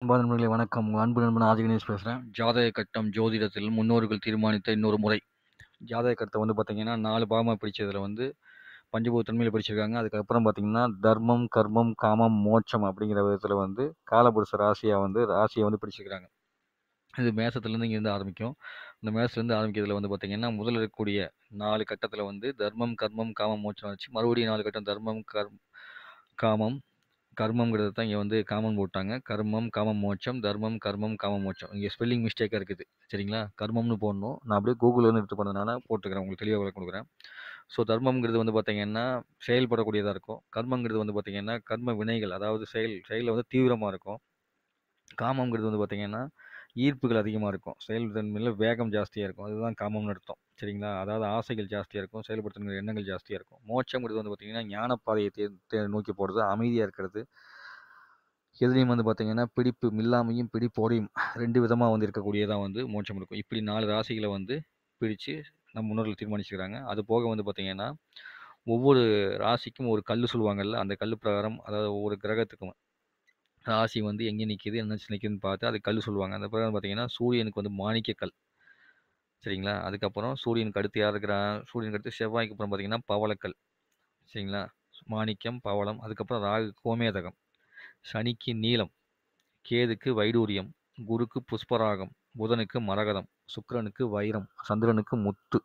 அன்பான நண்பர்களே வணக்கம். உங்கள் அன்பு நண்பன் ஆதி கணேஷ் பேசுகிறேன். ஜாதக கட்டம் ஜோதிடத்தில் முன்னோர்கள் தீர்மானித்த இன்னொரு முறை. ஜாதக கட்டத்தை பார்த்தீங்கன்னா 4 பாகமாக பிரிச்சதுல பஞ்சபூத தன்மையில பிரிச்சிருக்காங்க. அதுக்கப்புறம் பார்த்தீங்கன்னா தர்மம், கர்மம், காமம், மோட்சம் அப்படிங்கிற விதத்தில் காலபுருஷ ராசியை பிரிச்சிருக்காங்க. இது மேசத்துலேருந்து இங்கேருந்து ஆரம்பிக்கும். இந்த மேசத்துலேருந்து ஆரம்பிக்கிறதுல பார்த்தீங்கன்னா முதல்ல இருக்கக்கூடிய 4 கட்டத்தில் தர்மம், கர்மம், காமம், மோட்சம் வச்சு மறுபடியும் 4 கட்டம் தர்மம், காமம், கர்மம்ங்கிறது தான் இங்கே காமன் போட்டாங்க. கர்மம், காமம், மோட்சம், தர்மம், கர்மம், காமம், மோட்சம். இங்கே ஸ்பெல்லிங் மிஸ்டேக்காக இருக்குது. சரிங்களா? கர்மம்னு போடணும். நான் அப்படியே கூகுள்லேருந்து எடுத்து பண்ணதுனால போட்டுக்கிறேன். உங்களுக்கு தெளிவாக விளக்கம் கொடுக்குறேன். ஸோ தர்மம்ங்கிறது பார்த்தீங்கன்னா செயல்படக்கூடியதாக இருக்கும். கர்மங்கிறது பார்த்தீங்கன்னா கர்ம வினைகள், அதாவது செயலில் தீவிரமாக இருக்கும். காமம்ங்கிறது பார்த்தீங்கன்னா ஈர்ப்புகள் அதிகமாக இருக்கும். செயல்தன்மையில் வேகம் ஜாஸ்தியாக இருக்கும். அதுதான் காமம்னு அர்த்தம். சரிங்களா? அதாவது ஆசைகள் ஜாஸ்தியாக இருக்கும். செயல்படுத்தணுங்கிற எண்ணங்கள் ஜாஸ்தியாக இருக்கும். மோட்சம்ங்கிறது பார்த்தீங்கன்னா ஞானப்பாதையை நோக்கி போகிறது, அமைதியாக இருக்கிறது. எதுலேயும் பார்த்தீங்கன்னா பிடிப்பு இல்லாமையும் பிடிப்போடையும் 2 விதமாக இருக்கக்கூடியதாக மோட்சம் இருக்கும். இப்படி 4 ராசிகளை பிரித்து நம்ம முன்னோர்கள் தீர்மானிச்சுக்கிறாங்க. அது போக பார்த்தீங்கன்னா ஒவ்வொரு ராசிக்கும் ஒரு கல் சொல்லுவாங்கல்ல, அந்த கல் பிரகாரம், அதாவது ஒவ்வொரு கிரகத்துக்கும் ராசி எங்கே நிற்கிது, என்ன நிற்கிதுன்னு பார்த்து அது கல் சொல்லுவாங்க. அந்த பிரகாரம் பார்த்தீங்கன்னா சூரியனுக்கு மாணிக்க கல். சரிங்களா? அதுக்கப்புறம் சூரியனுக்கு அடுத்து யார் இருக்கிறான்? சூரியனுக்கு அடுத்து செவ்வாய்க்கு அப்புறம் பார்த்தீங்கன்னா பவளக்கல். சரிங்களா? மாணிக்கம், பவளம். அதுக்கப்புறம் ராகு கோமேதகம், சனிக்கு நீலம், கேதுக்கு வைடூரியம், குருக்கு புஷ்பராகம், புதனுக்கு மரகதம், சுக்கிரனுக்கு வைரம், சந்திரனுக்கு முத்து.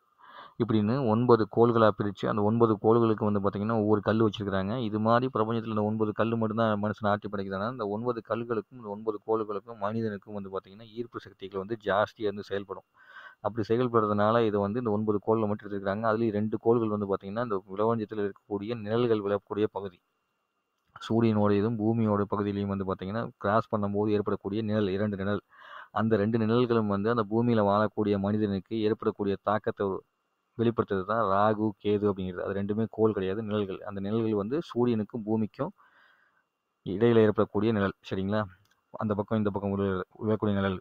இப்படின்னு 9 கோள்களாக பிரித்து அந்த 9 கோள்களுக்கு பார்த்தீங்கன்னா ஒவ்வொரு கல் வச்சுருக்கிறாங்க. இது மாதிரி பிரபஞ்சத்தில் இந்த 9 கல் மட்டும்தான் மனுஷன் ஆட்டி படைக்கிறாங்க. இந்த 9 கல்களுக்கும் இந்த 9 கோள்களுக்கும் மனிதனுக்கும் பார்த்தீங்கன்னா ஈர்ப்பு சக்திகள் ஜாஸ்தியாக செயல்படும். அப்படி செயல்படுறதுனால இது இந்த 9 கோள்களை மட்டும் எடுத்துக்கிறாங்க. அதுலேயும் 2 கோள்கள் பார்த்தீங்கன்னா இந்த பிரபஞ்சத்தில் இருக்கக்கூடிய நிழல்கள் விழக்கூடிய பகுதி. சூரியனோடையதும் பூமியோட பகுதியிலையும் பார்த்தீங்கன்னா கிராஸ் பண்ணும்போது ஏற்படக்கூடிய நிழல், 2 நிழல். அந்த 2 நிழல்களும் அந்த பூமியில் வாழக்கூடிய மனிதனுக்கு ஏற்படக்கூடிய தாக்கத்தை வெளிப்படுத்துறது தான் ராகு, கேது அப்படிங்கிறது. அது 2மே கோள் கிடையாது, நிழல்கள். அந்த நிழல்கள் சூரியனுக்கும் பூமிக்கும் இடையில ஏற்படக்கூடிய நிழல். சரிங்களா? அந்த பக்கம் இந்த பக்கம் விழக்கூடிய நிழல்.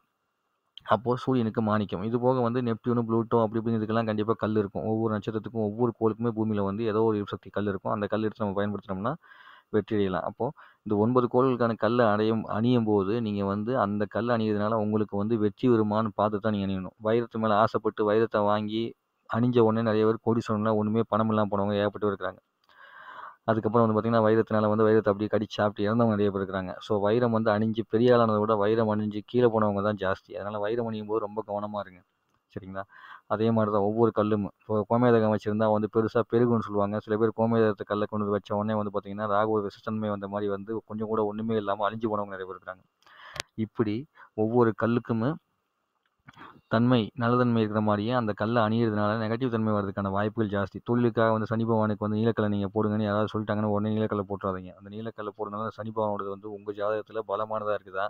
அப்போது சூரியனுக்கு மாணிக்கம். இது போக நெப்டியூனு, ப்ளூட்டோ அப்படி இப்படின்னு இதுக்கெல்லாம் கண்டிப்பாக கல் இருக்கும். ஒவ்வொரு நட்சத்திரத்துக்கும் ஒவ்வொரு கோளுக்குமே பூமியில் ஏதோ ஒரு சக்தி கல் இருக்கும். அந்த கல் எடுத்து நம்ம பயன்படுத்தினோம்னா வெற்றி அடையலாம். அப்போது இந்த 9 கோள்களுக்கான கல்லை அணியும் போது நீங்கள் அந்த கல் அணியதுனால உங்களுக்கு வெற்றி வருமானு பார்த்து தான் நீங்கள் அணியணும். வைரத்து மேலே ஆசைப்பட்டு வைரத்தை வாங்கி அணிஞ்ச உடனே நிறைய பேர் கோடீஸ்வரன்லாம் ஒன்றுமே பணம் இல்லாமல் போனவங்க ஏகப்பட்டு இருக்கிறாங்க. அதுக்கப்புறம் பார்த்தீங்கன்னா வைரத்தினால வைரத்தை அப்படியே கடிச்சு சாப்பிட்டு இறந்தவங்க நிறைய பேர் இருக்கிறாங்க. ஸோ வைரம் அணிஞ்சு பெரிய ஆளானதை விட வைரம் அணிஞ்சு கீழே போனவங்க தான் ஜாஸ்தி. அதனால் வைரம் அணியும் போது ரொம்ப கவனமாக இருங்க. சரிங்களா? அதே மாதிரி தான் ஒவ்வொரு கல்லும். இப்போ கோமேதகம் வச்சுருந்தா பெருசாக பெருகுன்னு சொல்லுவாங்க. சில பேர் கோமேதகத்தை கல்லை கொண்டு வச்ச உடனே பார்த்தீங்கன்னா ராகு விசத்தன்மை வந்த மாதிரி கொஞ்சம் கூட ஒன்றுமே இல்லாமல் அழிஞ்சு போனவங்க நிறைய பேர் இருக்கிறாங்க. இப்படி ஒவ்வொரு கல்லுக்குமே நல்ல தன்மை இருக்கிற மாதிரியே அந்த கல்லை அணியிறதுனால நெகட்டிவ் தன்மை வரதுக்கான வாய்ப்புகள் ஜாஸ்தி. தொழிலுக்காக சனி பகவானுக்கு நீலக்கல்லை நீங்கள் போடுங்கன்னு யாராவது சொல்லிட்டாங்கன்னா உடனே நீலக்கல்லை போட்டுறாதீங்க. அந்த நீலக்கல்லை போடுறதுனால சனி பகவானோடது உங்கள் ஜாதகத்தில் பலமானதாக இருக்குதா,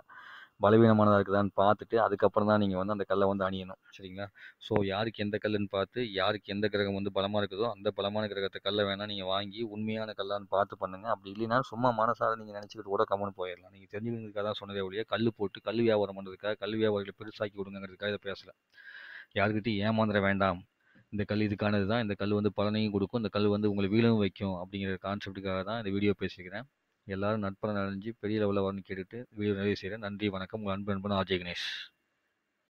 பலவீனமானதாக இருக்குதான்னு பார்த்துட்டு அதுக்கப்புறம் தான் நீங்கள் அந்த கல்லை அணியணும். சரிங்களா? ஸோ யாருக்கு எந்த கல்லுன்னு பார்த்து யாருக்கு எந்த கிரகம் பலமாக இருக்குதோ அந்த பலமான கிரகத்தை கல்லை வேணால் நீங்கள் வாங்கி உண்மையான கல்லான்னு பார்த்து பண்ணுங்கள். அப்படி இல்லைன்னா சும்மா மனசார நீங்கள் நினச்சிக்கிட்டு கூட கம்முன்னு போயிடலாம். நீங்கள் தெரிஞ்சுக்கிறதுக்காக தான் சொன்னதே ஒழிய கல் போட்டு கல் வியாபாரம் பண்ணுறதுக்காக கல் வியாபாரிகளை பெருசாக்கி விடுங்கிறதுக்காக இதை பேசலை. யாருக்கிட்டையும் ஏமாந்துட வேண்டாம். இந்த கல் இதுக்கானது தான். இந்த கல் பலனையும் கொடுக்கும். இந்த கல் உங்களை வீழவும் வைக்கும் அப்படிங்கிற கான்செப்டுக்காக தான் இந்த வீடியோ பேசியிருக்கிறேன். எல்லாரும் நட்புறன் அடைஞ்சு பெரிய லெவலில் வரணும்னு கேட்டுட்டு வீடியோ நிறைவு செய்கிறேன். நன்றி, வணக்கம். உங்கள் அன்பு நண்பன் ஆர்ஜே கணேஷ்.